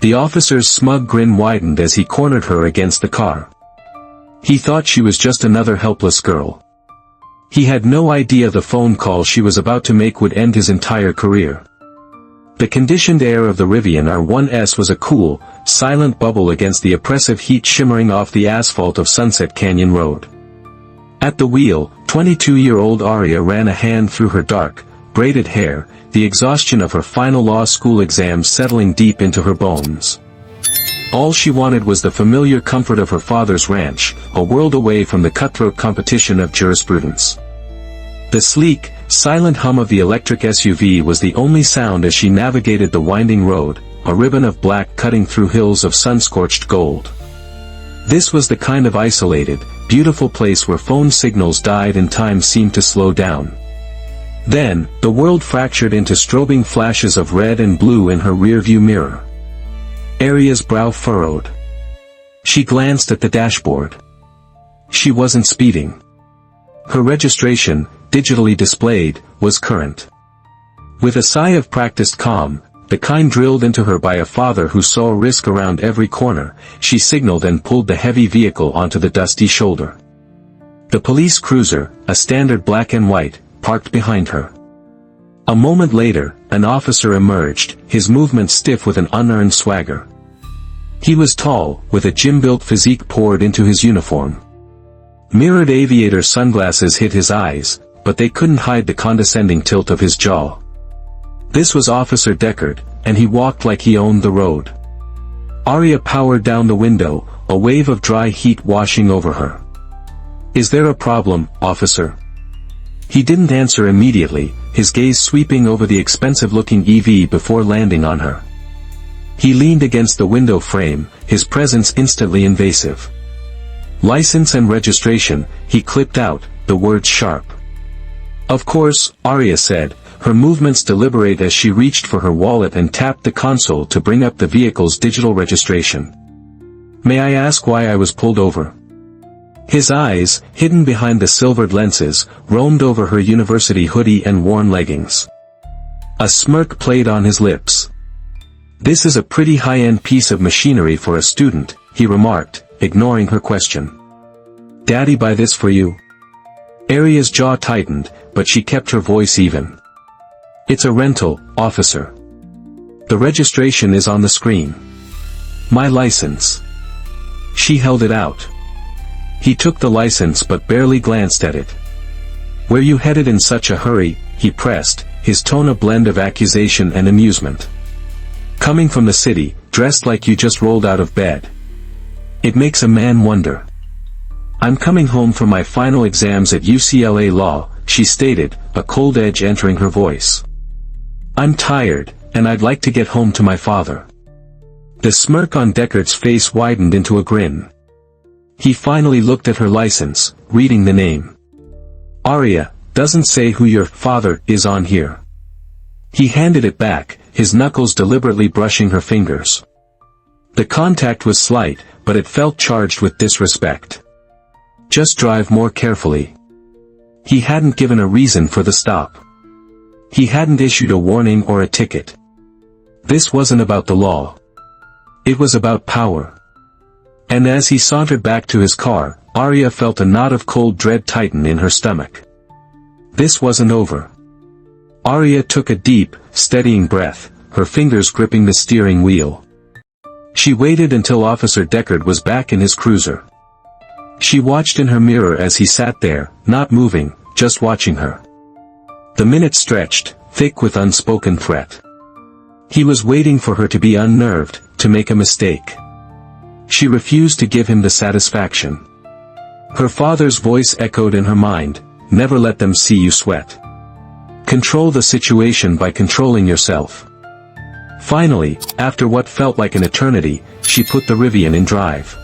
The officer's smug grin widened as he cornered her against the car. He thought she was just another helpless girl. He had no idea the phone call she was about to make would end his entire career. The conditioned air of the Rivian R1S was a cool, silent bubble against the oppressive heat shimmering off the asphalt of Sunset Canyon Road. At the wheel, 22-year-old Aria ran a hand through her dark, braided hair, the exhaustion of her final law school exams settling deep into her bones. All she wanted was the familiar comfort of her father's ranch, a world away from the cutthroat competition of jurisprudence. The sleek, silent hum of the electric SUV was the only sound as she navigated the winding road, a ribbon of black cutting through hills of sun-scorched gold. This was the kind of isolated, beautiful place where phone signals died and time seemed to slow down. Then, the world fractured into strobing flashes of red and blue in her rearview mirror. Aria's brow furrowed. She glanced at the dashboard. She wasn't speeding. Her registration, digitally displayed, was current. With a sigh of practiced calm, the kind drilled into her by a father who saw risk around every corner, she signaled and pulled the heavy vehicle onto the dusty shoulder. The police cruiser, a standard black and white, parked behind her. A moment later, an officer emerged, his movements stiff with an unearned swagger. He was tall, with a gym-built physique poured into his uniform. Mirrored aviator sunglasses hid his eyes, but they couldn't hide the condescending tilt of his jaw. This was Officer Deckard, and he walked like he owned the road. Aria powered down the window, a wave of dry heat washing over her. "Is there a problem, officer?" He didn't answer immediately, his gaze sweeping over the expensive-looking EV before landing on her. He leaned against the window frame, his presence instantly invasive. "License and registration," he clipped out, the words sharp. "Of course," Aria said, her movements deliberate as she reached for her wallet and tapped the console to bring up the vehicle's digital registration. "May I ask why I was pulled over?" His eyes, hidden behind the silvered lenses, roamed over her university hoodie and worn leggings. A smirk played on his lips. "This is a pretty high-end piece of machinery for a student," he remarked, ignoring her question. "Daddy buy this for you?" Aria's jaw tightened, but she kept her voice even. "It's a rental, officer. The registration is on the screen. My license." She held it out. He took the license but barely glanced at it. "Where you headed in such a hurry?" he pressed, his tone a blend of accusation and amusement. "Coming from the city, dressed like you just rolled out of bed. It makes a man wonder." "I'm coming home from my final exams at UCLA Law," she stated, a cold edge entering her voice. "I'm tired, and I'd like to get home to my father." The smirk on Deckard's face widened into a grin. He finally looked at her license, reading the name. "Aria, doesn't say who your father is on here." He handed it back, his knuckles deliberately brushing her fingers. The contact was slight, but it felt charged with disrespect. "Just drive more carefully." He hadn't given a reason for the stop. He hadn't issued a warning or a ticket. This wasn't about the law. It was about power. And as he sauntered back to his car, Aria felt a knot of cold dread tighten in her stomach. This wasn't over. Aria took a deep, steadying breath, her fingers gripping the steering wheel. She waited until Officer Deckard was back in his cruiser. She watched in her mirror as he sat there, not moving, just watching her. The minutes stretched, thick with unspoken threat. He was waiting for her to be unnerved, to make a mistake. She refused to give him the satisfaction. Her father's voice echoed in her mind, "Never let them see you sweat. Control the situation by controlling yourself." Finally, after what felt like an eternity, she put the Rivian in drive.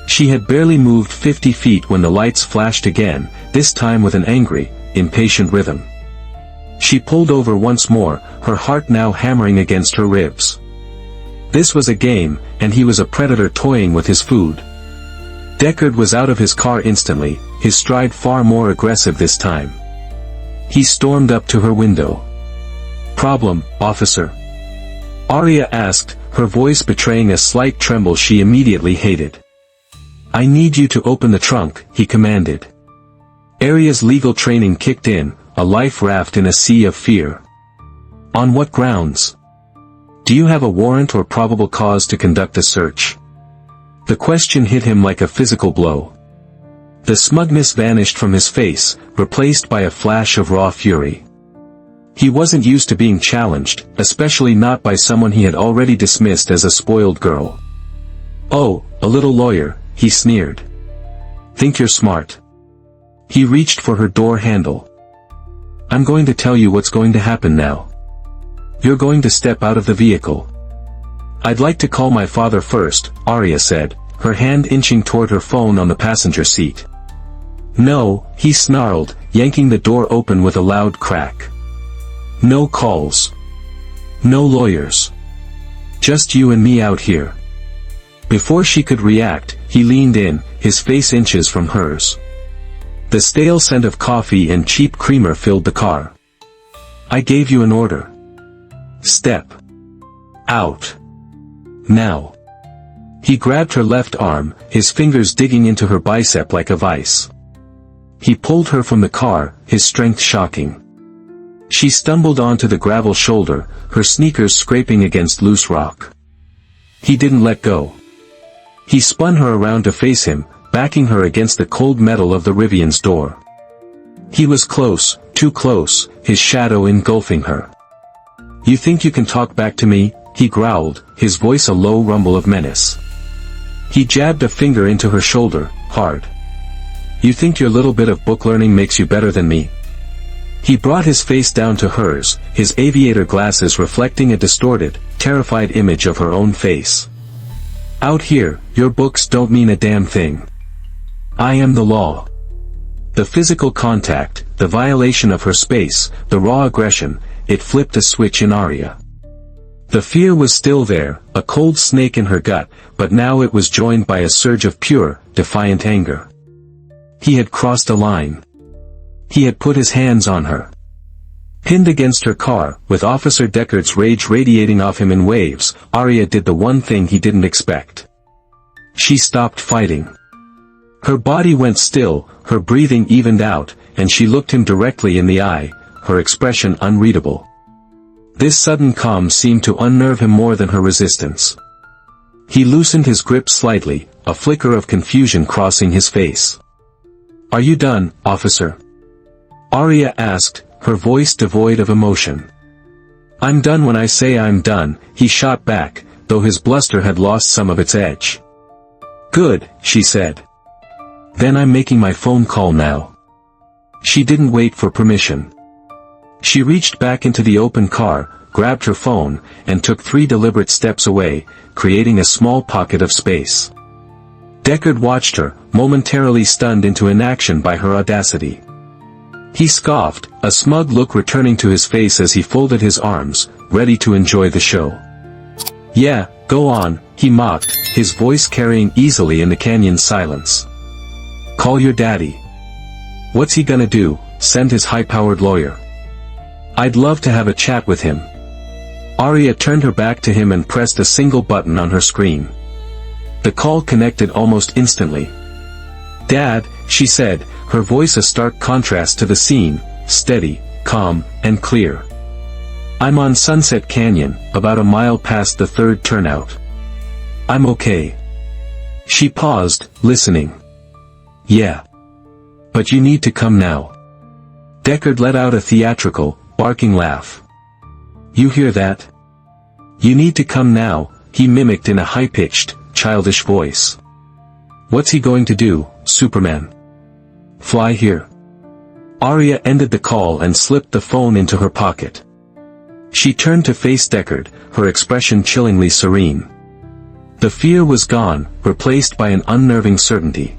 She had barely moved 50 feet when the lights flashed again, this time with an angry, impatient rhythm. She pulled over once more, her heart now hammering against her ribs. This was a game, and he was a predator toying with his food. Deckard was out of his car instantly, his stride far more aggressive this time. He stormed up to her window. "Problem, officer?" Aria asked, her voice betraying a slight tremble she immediately hated. "I need you to open the trunk," he commanded. Arya's legal training kicked in, a life raft in a sea of fear. "On what grounds? Do you have a warrant or probable cause to conduct a search?" The question hit him like a physical blow. The smugness vanished from his face, replaced by a flash of raw fury. He wasn't used to being challenged, especially not by someone he had already dismissed as a spoiled girl. "Oh, a little lawyer," he sneered. "Think you're smart?" He reached for her door handle. "I'm going to tell you what's going to happen now. You're going to step out of the vehicle." "I'd like to call my father first," Arya said, her hand inching toward her phone on the passenger seat. "No," he snarled, yanking the door open with a loud crack. "No calls. No lawyers. Just you and me out here." Before she could react, he leaned in, his face inches from hers. The stale scent of coffee and cheap creamer filled the car. "I gave you an order. Step out. Now." He grabbed her left arm, his fingers digging into her bicep like a vice. He pulled her from the car, his strength shocking. She stumbled onto the gravel shoulder, her sneakers scraping against loose rock. He didn't let go. He spun her around to face him, backing her against the cold metal of the Rivian's door. He was close, too close, his shadow engulfing her. "You think you can talk back to me?" he growled, his voice a low rumble of menace. He jabbed a finger into her shoulder, hard. "You think your little bit of book learning makes you better than me?" He brought his face down to hers, his aviator glasses reflecting a distorted, terrified image of her own face. "Out here, your books don't mean a damn thing. I am the law." The physical contact, the violation of her space, the raw aggression, it flipped a switch in Arya. The fear was still there, a cold snake in her gut, but now it was joined by a surge of pure, defiant anger. He had crossed a line. He had put his hands on her. Pinned against her car, with Officer Deckard's rage radiating off him in waves, Arya did the one thing he didn't expect. She stopped fighting. Her body went still, her breathing evened out, and she looked him directly in the eye, her expression unreadable. This sudden calm seemed to unnerve him more than her resistance. He loosened his grip slightly, a flicker of confusion crossing his face. "Are you done, officer?" Arya asked, her voice devoid of emotion. "I'm done when I say I'm done," he shot back, though his bluster had lost some of its edge. "Good," she said. "Then I'm making my phone call now." She didn't wait for permission. She reached back into the open car, grabbed her phone, and took 3 deliberate steps away, creating a small pocket of space. Deckard watched her, momentarily stunned into inaction by her audacity. He scoffed, a smug look returning to his face as he folded his arms, ready to enjoy the show. "Yeah, go on," he mocked, his voice carrying easily in the canyon's silence. "Call your daddy. What's he gonna do, send his high-powered lawyer? I'd love to have a chat with him." Arya turned her back to him and pressed a single button on her screen. The call connected almost instantly. "Dad," she said, her voice a stark contrast to the scene, steady, calm, and clear. "I'm on Sunset Canyon, about a mile past the 3rd turnout. I'm okay." She paused, listening. "Yeah. But you need to come now." Deckard let out a theatrical, barking laugh. "You hear that? You need to come now," he mimicked in a high-pitched, childish voice. "What's he going to do, Superman? Fly here?" Arya ended the call and slipped the phone into her pocket. She turned to face Deckard, her expression chillingly serene. The fear was gone, replaced by an unnerving certainty.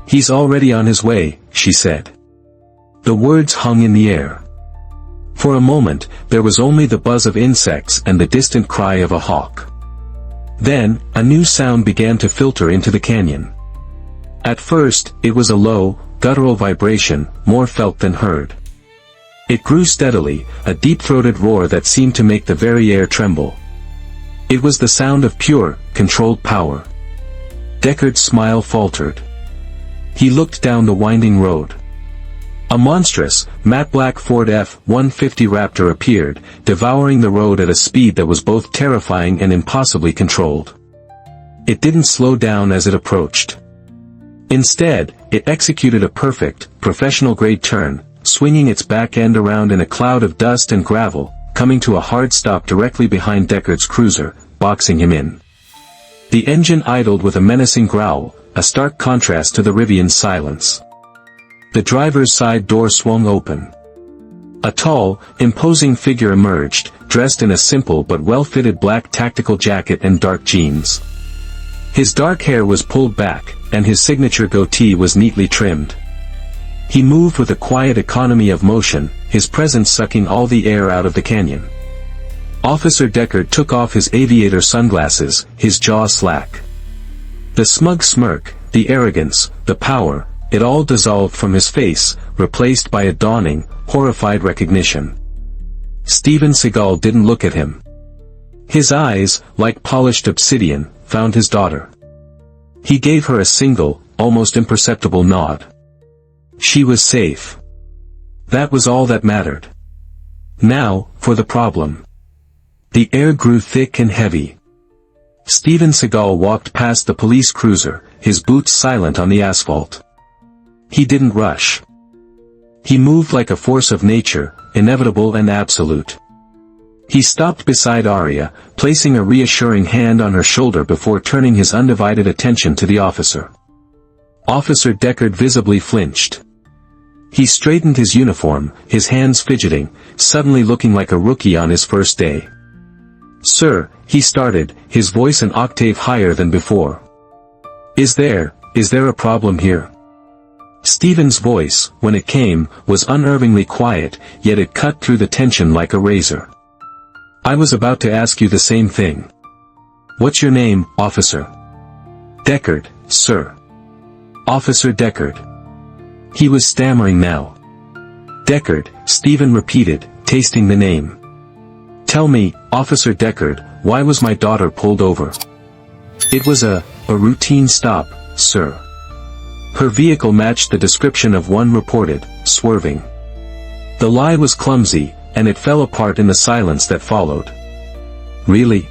"He's already on his way," she said. The words hung in the air. For a moment, there was only the buzz of insects and the distant cry of a hawk. Then, a new sound began to filter into the canyon. At first, it was a low, guttural vibration, more felt than heard. It grew steadily, a deep-throated roar that seemed to make the very air tremble. It was the sound of pure, controlled power. Deckard's smile faltered. He looked down the winding road. A monstrous, matte black Ford F-150 Raptor appeared, devouring the road at a speed that was both terrifying and impossibly controlled. It didn't slow down as it approached. Instead, it executed a perfect, professional-grade turn, swinging its back end around in a cloud of dust and gravel, coming to a hard stop directly behind Deckard's cruiser, boxing him in. The engine idled with a menacing growl, a stark contrast to the Rivian's silence. The driver's side door swung open. A tall, imposing figure emerged, dressed in a simple but well-fitted black tactical jacket and dark jeans. His dark hair was pulled back, and his signature goatee was neatly trimmed. He moved with a quiet economy of motion, his presence sucking all the air out of the canyon. Officer Deckard took off his aviator sunglasses, his jaw slack. The smug smirk, the arrogance, the power, it all dissolved from his face, replaced by a dawning, horrified recognition. Steven Seagal didn't look at him. His eyes, like polished obsidian, found his daughter. He gave her a single, almost imperceptible nod. She was safe. That was all that mattered. Now, for the problem. The air grew thick and heavy. Steven Seagal walked past the police cruiser, his boots silent on the asphalt. He didn't rush. He moved like a force of nature, inevitable and absolute. He stopped beside Arya, placing a reassuring hand on her shoulder before turning his undivided attention to the officer. Officer Deckard visibly flinched. He straightened his uniform, his hands fidgeting, suddenly looking like a rookie on his first day. "Sir," he started, his voice an octave higher than before. Is there a problem here?" Steven's voice, when it came, was unnervingly quiet, yet it cut through the tension like a razor. "I was about to ask you the same thing. What's your name, officer?" "Deckard, sir." "Officer Deckard." He was stammering now. "Deckard," Steven repeated, tasting the name. "Tell me, Officer Deckard, why was my daughter pulled over?" "It was a routine stop, sir." Her vehicle matched the description of one reported, swerving. The lie was clumsy, and it fell apart in the silence that followed. "Really?"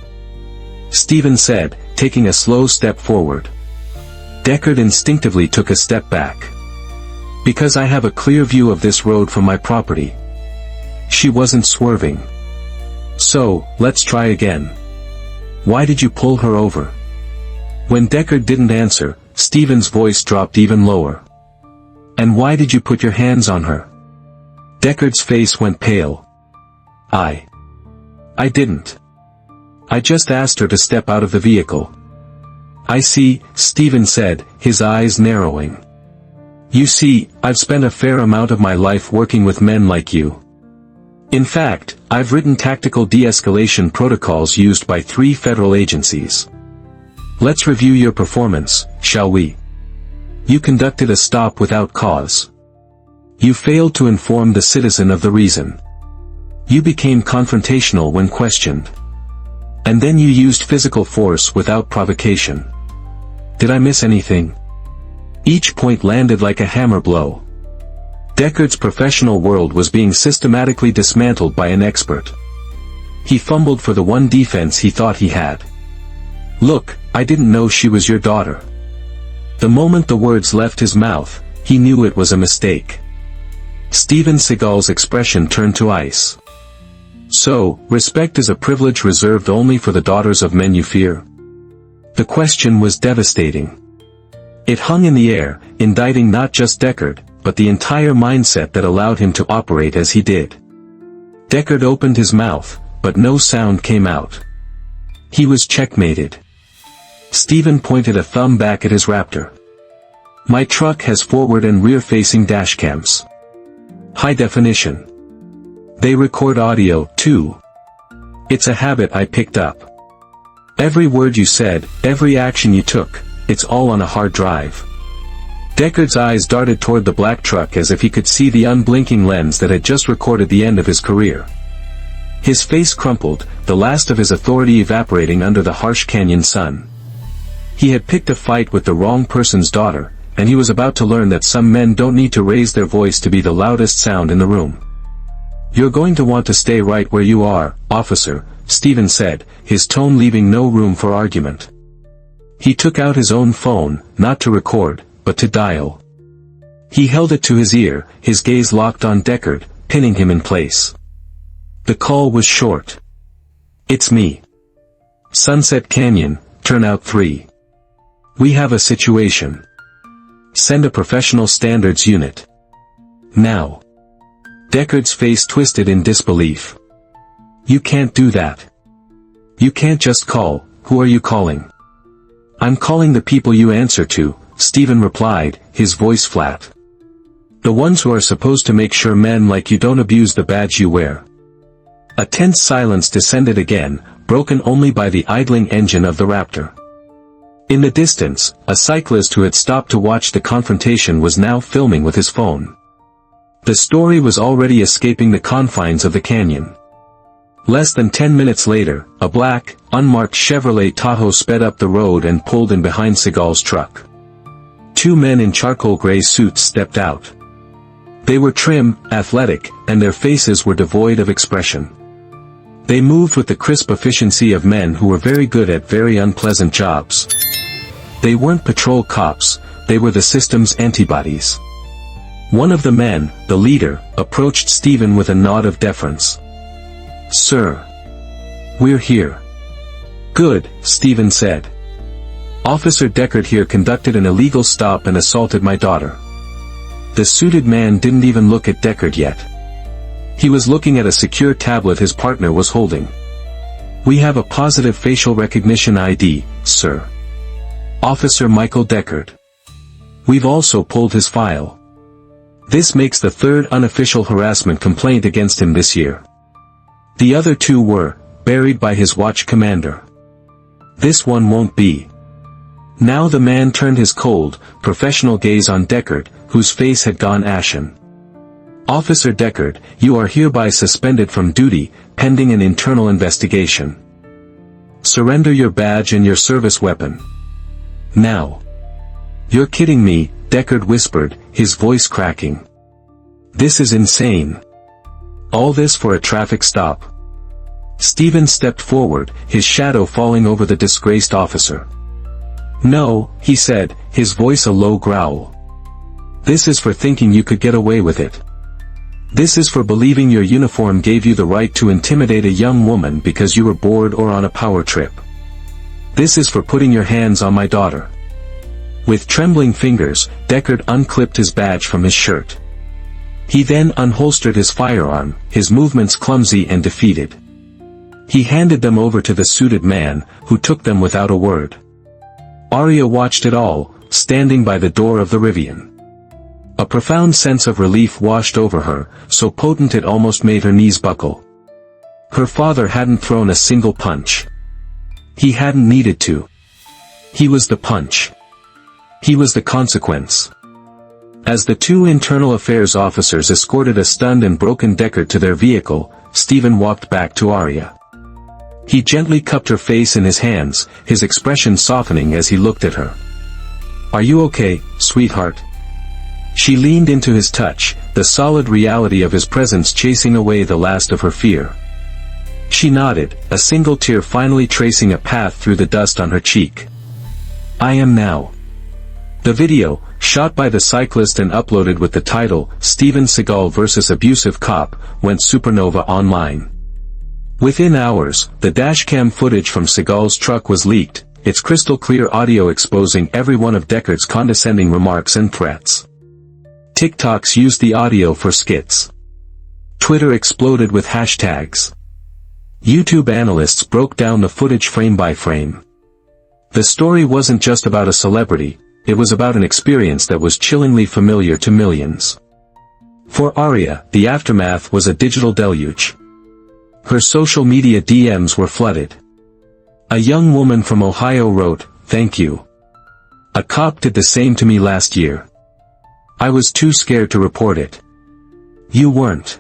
Steven said, taking a slow step forward. Deckard instinctively took a step back. "Because I have a clear view of this road from my property." She wasn't swerving. "So, let's try again. Why did you pull her over?" When Deckard didn't answer, Steven's voice dropped even lower. "And why did you put your hands on her?" Deckard's face went pale. I didn't. I just asked her to step out of the vehicle." "I see," Steven said, his eyes narrowing. "You see, I've spent a fair amount of my life working with men like you. In fact, I've written tactical de-escalation protocols used by 3 federal agencies. Let's review your performance, shall we? You conducted a stop without cause. You failed to inform the citizen of the reason. You became confrontational when questioned. And then you used physical force without provocation. Did I miss anything?" Each point landed like a hammer blow. Deckard's professional world was being systematically dismantled by an expert. He fumbled for the one defense he thought he had. "Look, I didn't know she was your daughter." The moment the words left his mouth, he knew it was a mistake. Steven Seagal's expression turned to ice. "So, respect is a privilege reserved only for the daughters of men you fear?" The question was devastating. It hung in the air, indicting not just Deckard, but the entire mindset that allowed him to operate as he did. Deckard opened his mouth, but no sound came out. He was checkmated. Steven pointed a thumb back at his Raptor. "My truck has forward and rear-facing dashcams. High definition. They record audio, too. It's a habit I picked up. Every word you said, every action you took, it's all on a hard drive." Deckard's eyes darted toward the black truck as if he could see the unblinking lens that had just recorded the end of his career. His face crumpled, the last of his authority evaporating under the harsh canyon sun. He had picked a fight with the wrong person's daughter, and he was about to learn that some men don't need to raise their voice to be the loudest sound in the room. "You're going to want to stay right where you are, officer," Steven said, his tone leaving no room for argument. He took out his own phone, not to record, but to dial. He held it to his ear, his gaze locked on Deckard, pinning him in place. The call was short. "It's me. Sunset Canyon, Turnout 3. We have a situation. Send a professional standards unit. Now." Deckard's face twisted in disbelief. "You can't do that. You can't just call. Who are you calling?" "I'm calling the people you answer to," Steven replied, his voice flat. "The ones who are supposed to make sure men like you don't abuse the badge you wear." A tense silence descended again, broken only by the idling engine of the Raptor. In the distance, a cyclist who had stopped to watch the confrontation was now filming with his phone. The story was already escaping the confines of the canyon. Less than 10 minutes later, a black, unmarked Chevrolet Tahoe sped up the road and pulled in behind Seagal's truck. Two men in charcoal gray suits stepped out. They were trim, athletic, and their faces were devoid of expression. They moved with the crisp efficiency of men who were very good at very unpleasant jobs. They weren't patrol cops, they were the system's antibodies. One of the men, the leader, approached Steven with a nod of deference. "Sir. We're here." "Good," Steven said. "Officer Deckard here conducted an illegal stop and assaulted my daughter." The suited man didn't even look at Deckard yet. He was looking at a secure tablet his partner was holding. "We have a positive facial recognition ID, sir. Officer Michael Deckard. We've also pulled his file. This makes the third unofficial harassment complaint against him this year. The other two were buried by his watch commander. This one won't be." Now the man turned his cold, professional gaze on Deckard, whose face had gone ashen. "Officer Deckard, you are hereby suspended from duty, pending an internal investigation. Surrender your badge and your service weapon. Now." "You're kidding me," Deckard whispered, his voice cracking. "This is insane. All this for a traffic stop." Steven stepped forward, his shadow falling over the disgraced officer. "No," he said, his voice a low growl. "This is for thinking you could get away with it. This is for believing your uniform gave you the right to intimidate a young woman because you were bored or on a power trip. This is for putting your hands on my daughter." With trembling fingers, Deckard unclipped his badge from his shirt. He then unholstered his firearm, his movements clumsy and defeated. He handed them over to the suited man, who took them without a word. Arya watched it all, standing by the door of the Rivian. A profound sense of relief washed over her, so potent it almost made her knees buckle. Her father hadn't thrown a single punch. He hadn't needed to. He was the punch. He was the consequence. As the two internal affairs officers escorted a stunned and broken Deckard to their vehicle, Steven walked back to Arya. He gently cupped her face in his hands, his expression softening as he looked at her. "Are you okay, sweetheart?" She leaned into his touch, the solid reality of his presence chasing away the last of her fear. She nodded, a single tear finally tracing a path through the dust on her cheek. "I am now." The video, shot by the cyclist and uploaded with the title, Steven Seagal vs. Abusive Cop, went supernova online. Within hours, the dashcam footage from Seagal's truck was leaked, its crystal-clear audio exposing every one of Deckard's condescending remarks and threats. TikToks used the audio for skits. Twitter exploded with hashtags. YouTube analysts broke down the footage frame by frame. The story wasn't just about a celebrity, it was about an experience that was chillingly familiar to millions. For Arya, the aftermath was a digital deluge. Her social media DMs were flooded. A young woman from Ohio wrote, "Thank you. A cop did the same to me last year. I was too scared to report it." "You weren't."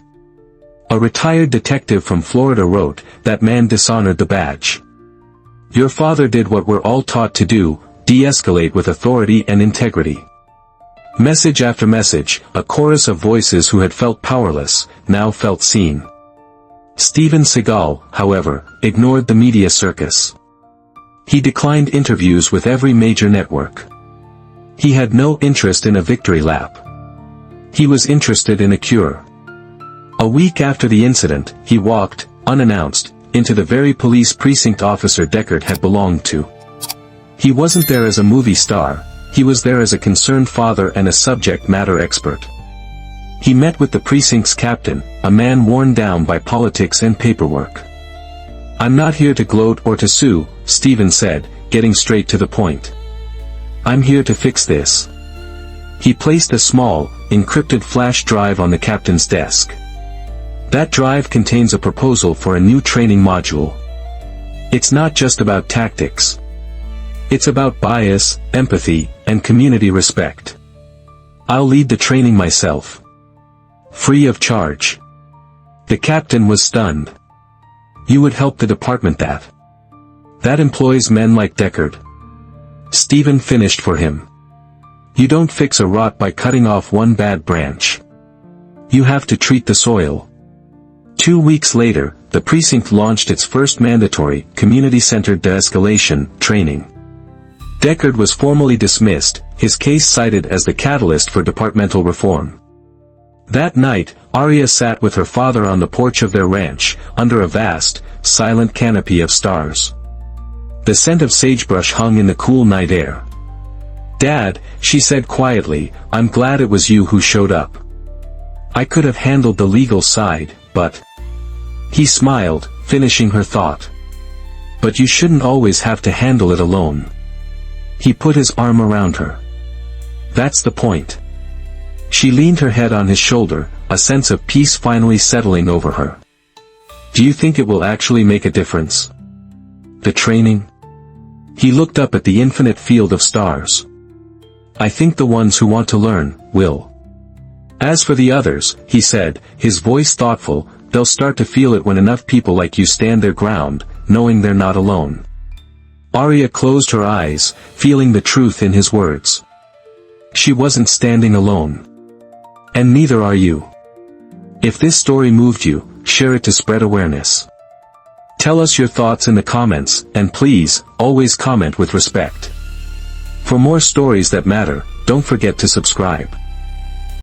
A retired detective from Florida wrote, "That man dishonored the badge. Your father did what we're all taught to do, de-escalate with authority and integrity." Message after message, a chorus of voices who had felt powerless, now felt seen. Steven Seagal, however, ignored the media circus. He declined interviews with every major network. He had no interest in a victory lap. He was interested in a cure. A week after the incident, he walked, unannounced, into the very police precinct officer Deckard had belonged to. He wasn't there as a movie star, he was there as a concerned father and a subject matter expert. He met with the precinct's captain, a man worn down by politics and paperwork. "I'm not here to gloat or to sue," Steven said, getting straight to the point. "I'm here to fix this." He placed a small, encrypted flash drive on the captain's desk. That drive contains a proposal for a new training module. It's not just about tactics. It's about bias, empathy, and community respect. I'll lead the training myself. Free of charge. The captain was stunned. "You would help the department that employs men like Deckard?" Steven finished for him. "You don't fix a rot by cutting off one bad branch. You have to treat the soil." 2 weeks later, the precinct launched its first mandatory, community-centered de-escalation training. Deckard was formally dismissed, his case cited as the catalyst for departmental reform. That night, Arya sat with her father on the porch of their ranch, under a vast, silent canopy of stars. The scent of sagebrush hung in the cool night air. "Dad," she said quietly, "I'm glad it was you who showed up. I could have handled the legal side, but..." He smiled, finishing her thought. "But you shouldn't always have to handle it alone." He put his arm around her. "That's the point." She leaned her head on his shoulder, a sense of peace finally settling over her. "Do you think it will actually make a difference? The training?" He looked up at the infinite field of stars. "I think the ones who want to learn, will. As for the others," he said, his voice thoughtful, "they'll start to feel it when enough people like you stand their ground, knowing they're not alone." Arya closed her eyes, feeling the truth in his words. She wasn't standing alone. And neither are you. If this story moved you, share it to spread awareness. Tell us your thoughts in the comments, and please, always comment with respect. For more stories that matter, don't forget to subscribe.